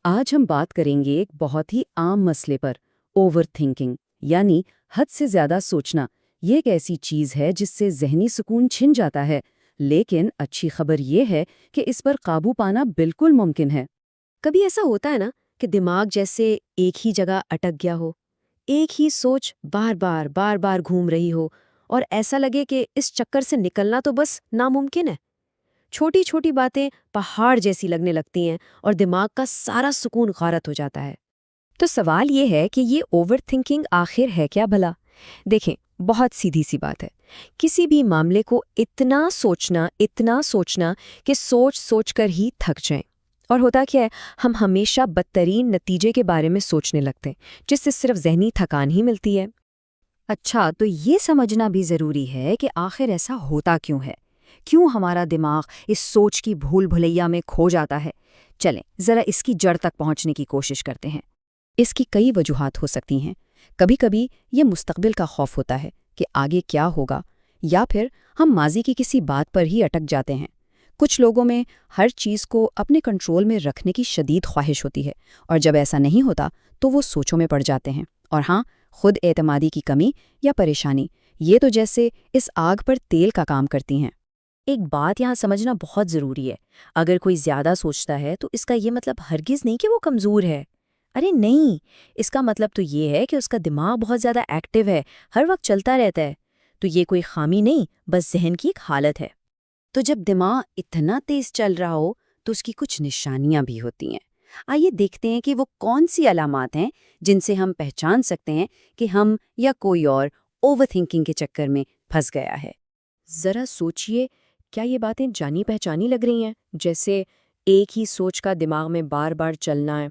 آج ہم بات کریں گے ایک بہت ہی عام مسئلے پر، اوور تھنکنگ، یعنی حد سے زیادہ سوچنا۔ یہ ایک ایسی چیز ہے جس سے ذہنی سکون چھن جاتا ہے، لیکن اچھی خبر یہ ہے کہ اس پر قابو پانا بالکل ممکن ہے۔ کبھی ایسا ہوتا ہے نا کہ دماغ جیسے ایک ہی جگہ اٹک گیا ہو، ایک ہی سوچ بار بار گھوم رہی ہو، اور ایسا لگے کہ اس چکر سے نکلنا تو بس ناممکن ہے۔ چھوٹی چھوٹی باتیں پہاڑ جیسی لگنے لگتی ہیں اور دماغ کا سارا سکون غارت ہو جاتا ہے۔ تو سوال یہ ہے کہ یہ اوور تھنکنگ آخر ہے کیا بھلا؟ دیکھیں، بہت سیدھی سی بات ہے۔ کسی بھی معاملے کو اتنا سوچنا کہ سوچ سوچ کر ہی تھک جائیں۔ اور ہوتا کیا ہے، ہم ہمیشہ بدترین نتیجے کے بارے میں سوچنے لگتے ہیں، جس سے صرف ذہنی تھکان ہی ملتی ہے۔ اچھا، تو یہ سمجھنا بھی ضروری ہے کہ آخر ایسا ہوتا کیوں ہے؟ کیوں ہمارا دماغ اس سوچ کی بھول بھلیا میں کھو جاتا ہے؟ چلیں ذرا اس کی جڑ تک پہنچنے کی کوشش کرتے ہیں۔ اس کی کئی وجوہات ہو سکتی ہیں۔ کبھی کبھی یہ مستقبل کا خوف ہوتا ہے کہ آگے کیا ہوگا، یا پھر ہم ماضی کی کسی بات پر ہی اٹک جاتے ہیں۔ کچھ لوگوں میں ہر چیز کو اپنے کنٹرول میں رکھنے کی شدید خواہش ہوتی ہے، اور جب ایسا نہیں ہوتا تو وہ سوچوں میں پڑ جاتے ہیں۔ اور ہاں، خود اعتمادی کی کمی یا پریشانی، یہ تو جیسے اس آگ پر تیل کا کام کرتی ہیں۔ ایک بات یہاں سمجھنا بہت ضروری ہے۔ اگر کوئی زیادہ سوچتا ہے تو اس کا یہ مطلب ہرگز نہیں کہ وہ کمزور ہے۔ ارے نہیں، اس کا مطلب تو یہ ہے کہ اس کا دماغ بہت زیادہ ایکٹیو ہے، ہر وقت چلتا رہتا ہے۔ تو یہ کوئی خامی نہیں، بس ذہن کی ایک حالت ہے۔ تو جب دماغ اتنا تیز چل رہا ہو تو اس کی کچھ نشانیاں بھی ہوتی ہیں۔ آئیے دیکھتے ہیں کہ وہ کون سی علامات ہیں جن سے ہم پہچان سکتے ہیں کہ ہم یا کوئی اور اوور تھنکنگ کے چکر میں پھنس گیا ہے۔ ذرا سوچئے، کیا یہ باتیں جانی پہچانی لگ رہی ہیں؟ جیسے ایک ہی سوچ کا دماغ میں بار بار چلنا ہے،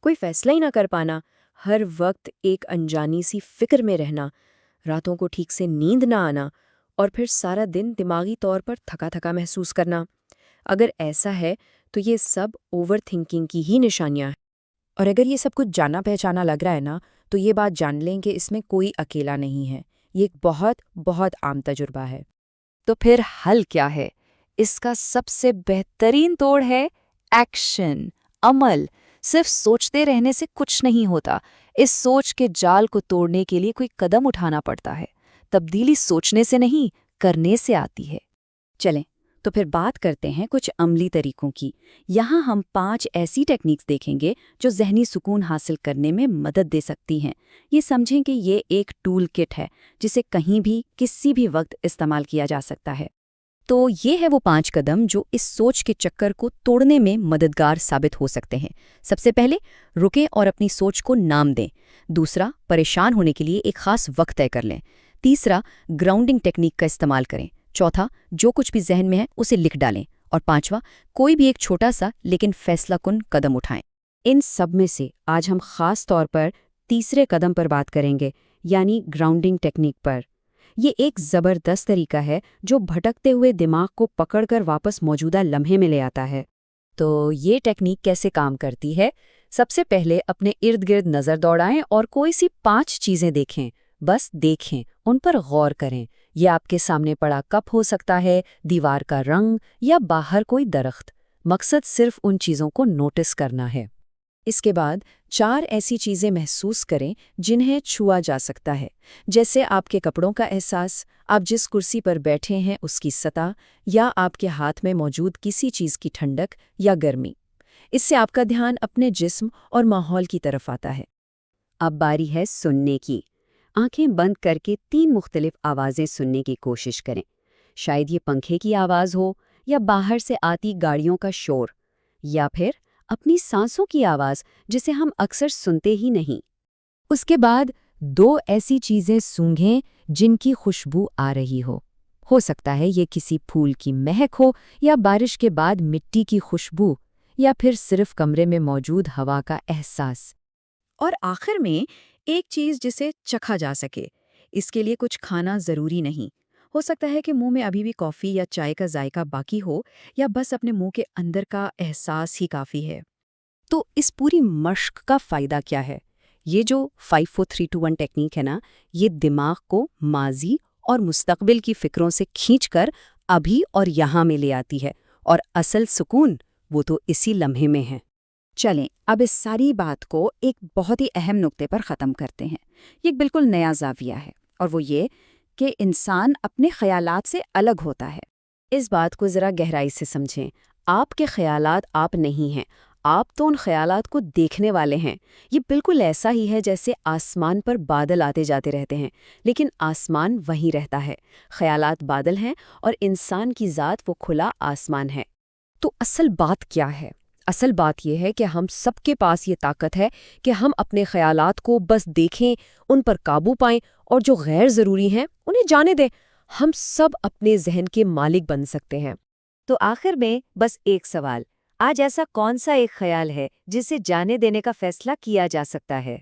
کوئی فیصلہ ہی نہ کر پانا، ہر وقت ایک انجانی سی فکر میں رہنا، راتوں کو ٹھیک سے نیند نہ آنا، اور پھر سارا دن دماغی طور پر تھکا تھکا محسوس کرنا۔ اگر ایسا ہے تو یہ سب اوور تھنکنگ کی ہی نشانیاں ہیں۔ اور اگر یہ سب کچھ جانا پہچانا لگ رہا ہے نا، تو یہ بات جان لیں کہ اس میں کوئی اکیلا نہیں ہے۔ یہ ایک بہت بہت عام تجربہ ہے۔ تو پھر حل کیا ہے؟ اس کا سب سے بہترین توڑ ہے ایکشن، عمل۔ صرف سوچتے رہنے سے کچھ نہیں ہوتا۔ اس سوچ کے جال کو توڑنے کے لیے کوئی قدم اٹھانا پڑتا ہے۔ تبدیلی سوچنے سے نہیں، کرنے سے آتی ہے۔ چلیں تو پھر بات کرتے ہیں کچھ عملی طریقوں کی۔ یہاں ہم 5 ایسی ٹیکنیکس دیکھیں گے جو ذہنی سکون حاصل کرنے میں مدد دے سکتی ہیں۔ یہ سمجھیں کہ یہ ایک ٹول کٹ ہے جسے کہیں بھی کسی بھی وقت استعمال کیا جا سکتا ہے۔ تو یہ ہے وہ 5 قدم جو اس سوچ کے چکر کو توڑنے میں مددگار ثابت ہو سکتے ہیں۔ سب سے پہلے، رکیں اور اپنی سوچ کو نام دیں۔ دوسرا، پریشان ہونے کے لیے ایک خاص وقت طے کر لیں۔ تیسرا، گراؤنڈنگ ٹیکنیک کا استعمال کریں۔ چوتھا، جو کچھ بھی ذہن میں ہے اسے لکھ ڈالیں۔ اور پانچواں، کوئی بھی ایک چھوٹا سا لیکن فیصلہ کن قدم اٹھائیں۔ ان سب میں سے آج ہم خاص طور پر تیسرے قدم پر بات کریں گے، یعنی گراؤنڈنگ ٹیکنیک پر۔ یہ ایک زبردست طریقہ ہے جو بھٹکتے ہوئے دماغ کو پکڑ کر واپس موجودہ لمحے میں لے آتا ہے۔ تو یہ ٹیکنیک کیسے کام کرتی ہے؟ سب سے پہلے اپنے ارد گرد نظر دوڑائیں اور کوئی سی 5 چیزیں دیکھیں۔ بس دیکھیں، ان پر غور کریں۔ یہ آپ کے سامنے پڑا کپ ہو سکتا ہے، دیوار کا رنگ، یا باہر کوئی درخت۔ مقصد صرف ان چیزوں کو نوٹس کرنا ہے۔ اس کے بعد 4 ایسی چیزیں محسوس کریں جنہیں چھوا جا سکتا ہے، جیسے آپ کے کپڑوں کا احساس، آپ جس کرسی پر بیٹھے ہیں اس کی سطح، یا آپ کے ہاتھ میں موجود کسی چیز کی ٹھنڈک یا گرمی۔ اس سے آپ کا دھیان اپنے جسم اور ماحول کی طرف آتا ہے۔ اب باری ہے سننے کی۔ آنکھیں بند کر کے 3 مختلف آوازیں سننے کی کوشش کریں۔ شاید یہ پنکھے کی آواز ہو، یا باہر سے آتی گاڑیوں کا شور، یا پھر اپنی سانسوں کی آواز جسے ہم اکثر سنتے ہی نہیں۔ اس کے بعد 2 ایسی چیزیں سونگھیں جن کی خوشبو آ رہی ہو سکتا ہے یہ کسی پھول کی مہک ہو، یا بارش کے بعد مٹی کی خوشبو، یا پھر صرف کمرے میں موجود ہوا کا احساس۔ اور آخر میں ایک چیز جسے چکھا جا سکے۔ اس کے لیے کچھ کھانا ضروری نہیں۔ ہو سکتا ہے کہ منہ میں ابھی بھی کافی یا چائے کا ذائقہ باقی ہو، یا بس اپنے منہ کے اندر کا احساس ہی کافی ہے۔ تو اس پوری مشق کا فائدہ کیا ہے؟ یہ جو 5 4 3 2 1 ٹیکنیک ہے نا، یہ دماغ کو ماضی اور مستقبل کی فکروں سے کھینچ کر ابھی اور یہاں میں لے آتی ہے، اور اصل سکون وہ تو اسی لمحے میں ہے۔ چلیں اب اس ساری بات کو ایک بہت ہی اہم نقطے پر ختم کرتے ہیں۔ یہ ایک بالکل نیا زاویہ ہے، اور وہ یہ کہ انسان اپنے خیالات سے الگ ہوتا ہے۔ اس بات کو ذرا گہرائی سے سمجھیں۔ آپ کے خیالات آپ نہیں ہیں، آپ تو ان خیالات کو دیکھنے والے ہیں۔ یہ بالکل ایسا ہی ہے جیسے آسمان پر بادل آتے جاتے رہتے ہیں، لیکن آسمان وہیں رہتا ہے۔ خیالات بادل ہیں اور انسان کی ذات وہ کھلا آسمان ہے۔ تو اصل بات کیا ہے؟ اصل بات یہ ہے کہ ہم سب کے پاس یہ طاقت ہے کہ ہم اپنے خیالات کو بس دیکھیں، ان پر قابو پائیں، اور جو غیر ضروری ہیں انہیں جانے دیں۔ ہم سب اپنے ذہن کے مالک بن سکتے ہیں۔ تو آخر میں بس ایک سوال، آج ایسا کون سا ایک خیال ہے جسے جانے دینے کا فیصلہ کیا جا سکتا ہے؟